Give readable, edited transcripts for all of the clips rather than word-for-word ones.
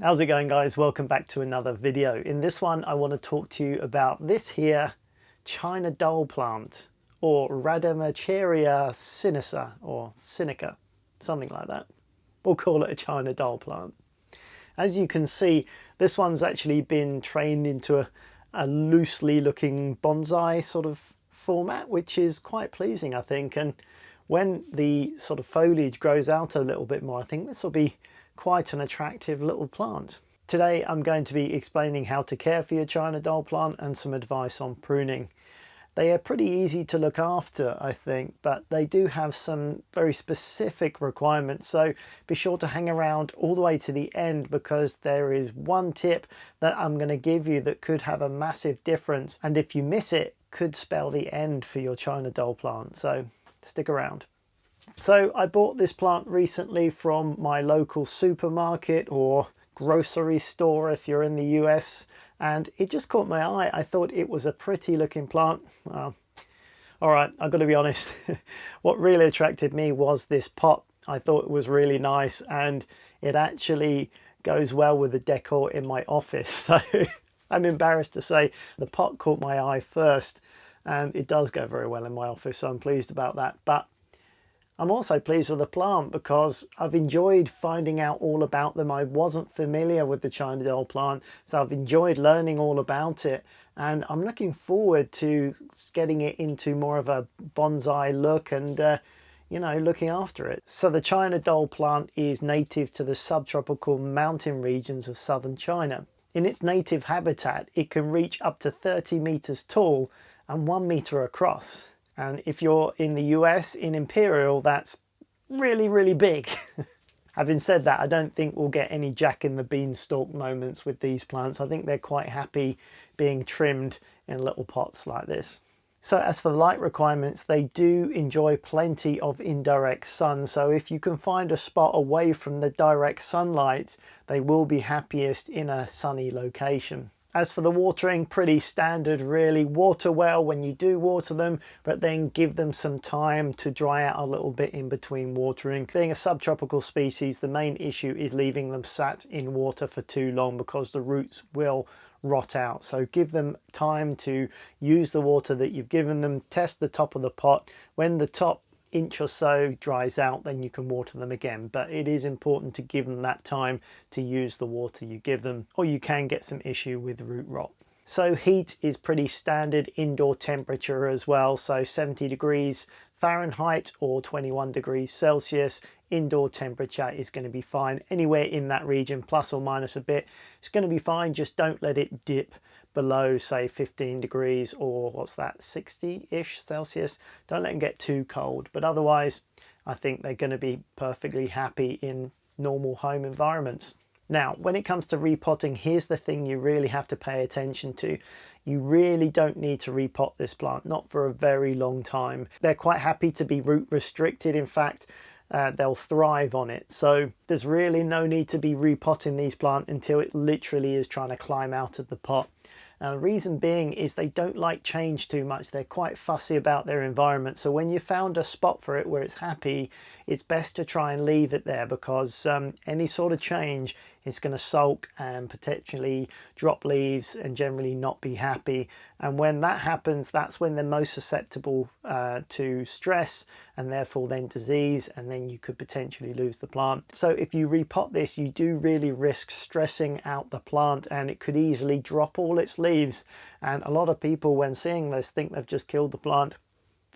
How's it going, guys? Welcome back to another video. In this one I want to talk to you about this here China doll plant, or Radermachera sinica, or Sinica, something like that. We'll call it a China doll plant. As you can see, this one's actually been trained into a loosely looking bonsai sort of format, which is quite pleasing, I think. And when the sort of foliage grows out a little bit more, I think this will be quite an attractive little plant. Today I'm going to be explaining how to care for your China doll plant and some advice on pruning. They are pretty easy to look after, I think, but they do have some very specific requirements, so be sure to hang around all the way to the end, because there is one tip that I'm going to give you that could have a massive difference, and if you miss it, could spell the end for your China doll plant, so stick around. So I bought this plant recently from my local supermarket or grocery store if you're in the US, and it just caught my eye. I thought it was a pretty looking plant. Well, all right, I've got to be honest. What really attracted me was this pot. I thought it was really nice, and it actually goes well with the decor in my office. So I'm embarrassed to say the pot caught my eye first, and it does go very well in my office, so I'm pleased about that. But I'm also pleased with the plant because I've enjoyed finding out all about them. I wasn't familiar with the China doll plant, so I've enjoyed learning all about it, and I'm looking forward to getting it into more of a bonsai look and you know, looking after it. So the China doll plant is native to the subtropical mountain regions of southern China. In its native habitat, it can reach up to 30 meters tall and 1 meter across. And if you're in the US, in Imperial, that's really, really big. Having said that, I don't think we'll get any Jack in the Beanstalk moments with these plants. I think they're quite happy being trimmed in little pots like this. So as for the light requirements, they do enjoy plenty of indirect sun. So if you can find a spot away from the direct sunlight, they will be happiest in a sunny location. As for the watering, pretty standard really. Water well when you do water them, but then give them some time to dry out a little bit in between watering. Being a subtropical species, the main issue is leaving them sat in water for too long because the roots will rot out. So give them time to use the water that you've given them. Test the top of the pot. When the top inch or so dries out, then you can water them again, but it is important to give them that time to use the water you give them, or you can get some issue with root rot. So heat is pretty standard indoor temperature as well, so 70 degrees Fahrenheit or 21 degrees Celsius. Indoor temperature is going to be fine anywhere in that region, plus or minus a bit. It's going to be fine, just don't let it dip below, say, 15 degrees or what's that, 60-ish Celsius. Don't let them get too cold, but otherwise I think they're going to be perfectly happy in normal home environments. Now, when it comes to repotting, here's the thing you really have to pay attention to. You really don't need to repot this plant, not for a very long time. They're quite happy to be root restricted. In fact, they'll thrive on it. So there's really no need to be repotting these plants until it literally is trying to climb out of the pot. The reason being is they don't like change too much. They're quite fussy about their environment. So when you found a spot for it where it's happy, it's best to try and leave it there, because any sort of change is going to sulk and potentially drop leaves and generally not be happy. And when that happens, that's when they're most susceptible to stress and therefore then disease, and then you could potentially lose the plant. So if you repot this, you do really risk stressing out the plant, and it could easily drop all its leaves. And a lot of people, when seeing this, think they've just killed the plant,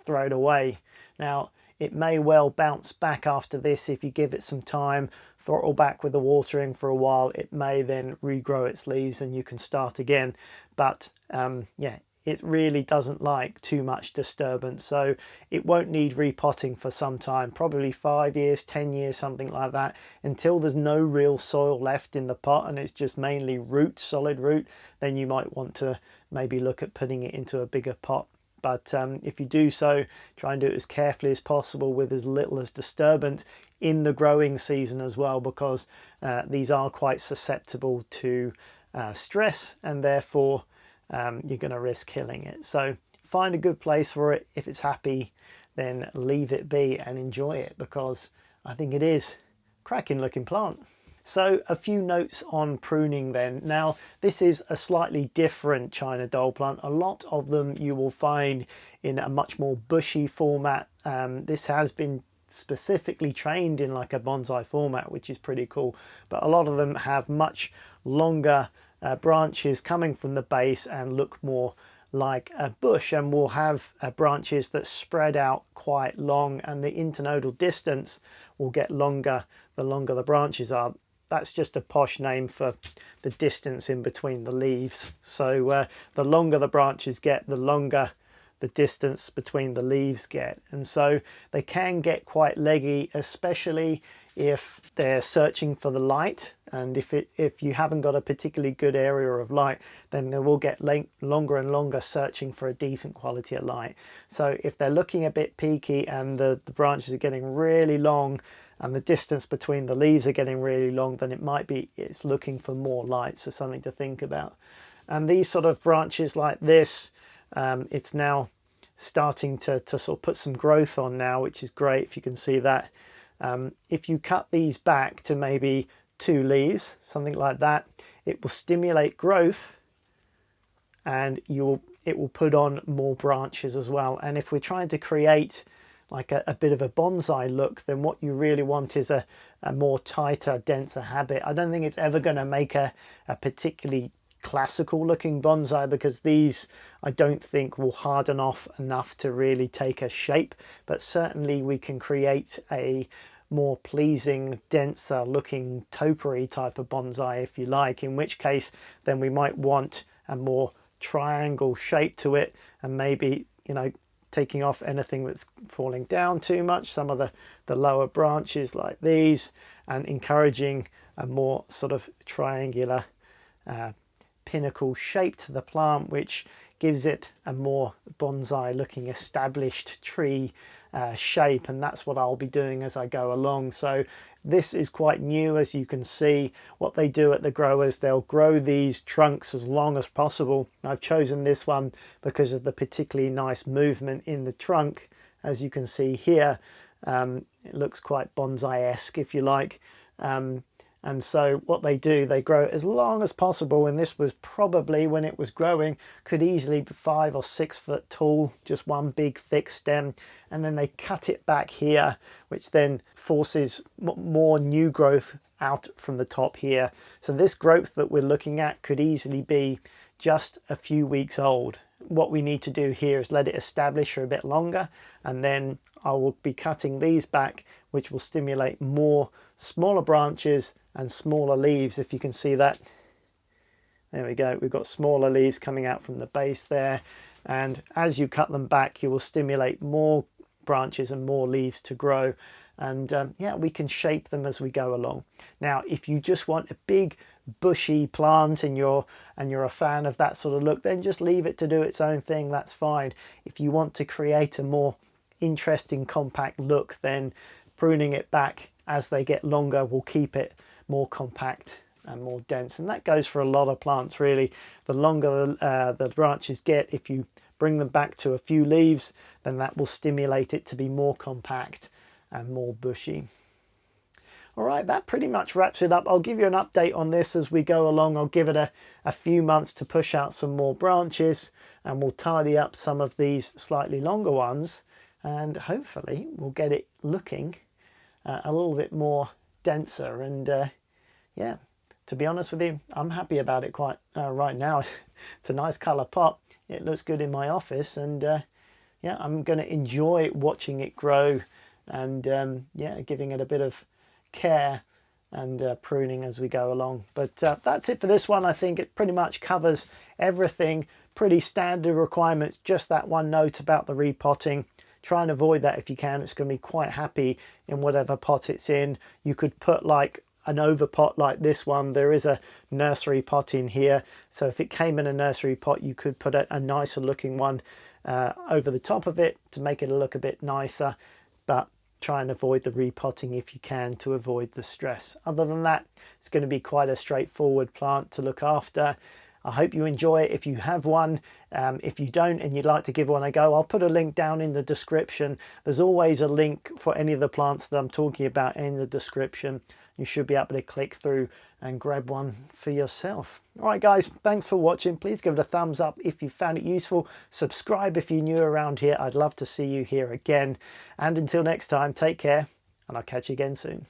throw it away. Now, it may well bounce back after this if you give it some time, throttle back with the watering for a while. It may then regrow its leaves and you can start again. But yeah, it really doesn't like too much disturbance, so it won't need repotting for some time, probably 5 years, 10 years, something like that, until there's no real soil left in the pot and it's just mainly root, solid root. Then you might want to maybe look at putting it into a bigger pot. But if you do so, try and do it as carefully as possible with as little as disturbance in the growing season as well, because these are quite susceptible to stress, and therefore you're going to risk killing it. So find a good place for it. If it's happy, then leave it be and enjoy it, because I think it is a cracking looking plant. So a few notes on pruning then. Now this is a slightly different China doll plant. A lot of them you will find in a much more bushy format. This has been specifically trained in like a bonsai format, which is pretty cool, but a lot of them have much longer branches coming from the base and look more like a bush, and will have branches that spread out quite long, and the internodal distance will get longer the longer the branches are. That's just a posh name for the distance in between the leaves. So the longer the branches get, the longer the distance between the leaves get, and so they can get quite leggy, especially if they're searching for the light. And if you haven't got a particularly good area of light, then they will get longer and longer searching for a decent quality of light. So if they're looking a bit peaky and the branches are getting really long and the distance between the leaves are getting really long, then it might be it's looking for more light. So something to think about. And these sort of branches like this, it's now starting to sort of put some growth on now, which is great, if you can see that. If you cut these back to maybe 2 leaves, something like that, it will stimulate growth, and it will put on more branches as well. And if we're trying to create like a bit of a bonsai look, then what you really want is a more tighter, denser habit. I don't think it's ever going to make a particularly classical looking bonsai, because these I don't think will harden off enough to really take a shape, but certainly we can create a more pleasing, denser looking topiary type of bonsai if you like, in which case then we might want a more triangle shape to it, and maybe, you know, taking off anything that's falling down too much, some of the lower branches like these, and encouraging a more sort of triangular pinnacle shape to the plant, which gives it a more bonsai looking established tree shape. And that's what I'll be doing as I go along. So this is quite new, as you can see. What they do at the growers, they'll grow these trunks as long as possible. I've chosen this one because of the particularly nice movement in the trunk, as you can see here. It looks quite bonsai-esque, if you like. And so what they do, they grow it as long as possible, and this was probably, when it was growing, could easily be 5 or 6 foot tall, just one big thick stem, and then they cut it back here, which then forces more new growth out from the top here. So this growth that we're looking at could easily be just a few weeks old. What we need to do here is let it establish for a bit longer, and then I will be cutting these back, which will stimulate more smaller branches and smaller leaves. If you can see that, there we go, we've got smaller leaves coming out from the base there, and as you cut them back you will stimulate more branches and more leaves to grow. And yeah, we can shape them as we go along. Now if you just want a big bushy plant and you're a fan of that sort of look, then just leave it to do its own thing, that's fine. If you want to create a more interesting compact look, then pruning it back as they get longer will keep it more compact and more dense. And that goes for a lot of plants really. The longer the branches get, if you bring them back to a few leaves, then that will stimulate it to be more compact and more bushy. All right, that pretty much wraps it up. I'll give you an update on this as we go along. I'll give it a few months to push out some more branches, and we'll tidy up some of these slightly longer ones, and hopefully we'll get it looking a little bit more denser. And yeah, to be honest with you, I'm happy about it quite right now. It's a nice colour pot. It looks good in my office, and yeah, I'm going to enjoy watching it grow, and yeah, giving it a bit of care and pruning as we go along. But that's it for this one. I think it pretty much covers everything. Pretty standard requirements, just that one note about the repotting. Try and avoid that if you can. It's going to be quite happy in whatever pot it's in. You could put like an overpot like this one. There is a nursery pot in here, so if it came in a nursery pot, you could put a nicer looking one over the top of it to make it look a bit nicer. But try and avoid the repotting if you can, to avoid the stress. Other than that, it's going to be quite a straightforward plant to look after. I hope you enjoy it if you have one. If you don't and you'd like to give one a go, I'll put a link down in the description. There's always a link for any of the plants that I'm talking about in the description. you should be able to click through and grab one for yourself. All right, guys, thanks for watching. Please give it a thumbs up if you found it useful. Subscribe if you're new around here. I'd love to see you here again. And until next time, take care, and I'll catch you again soon.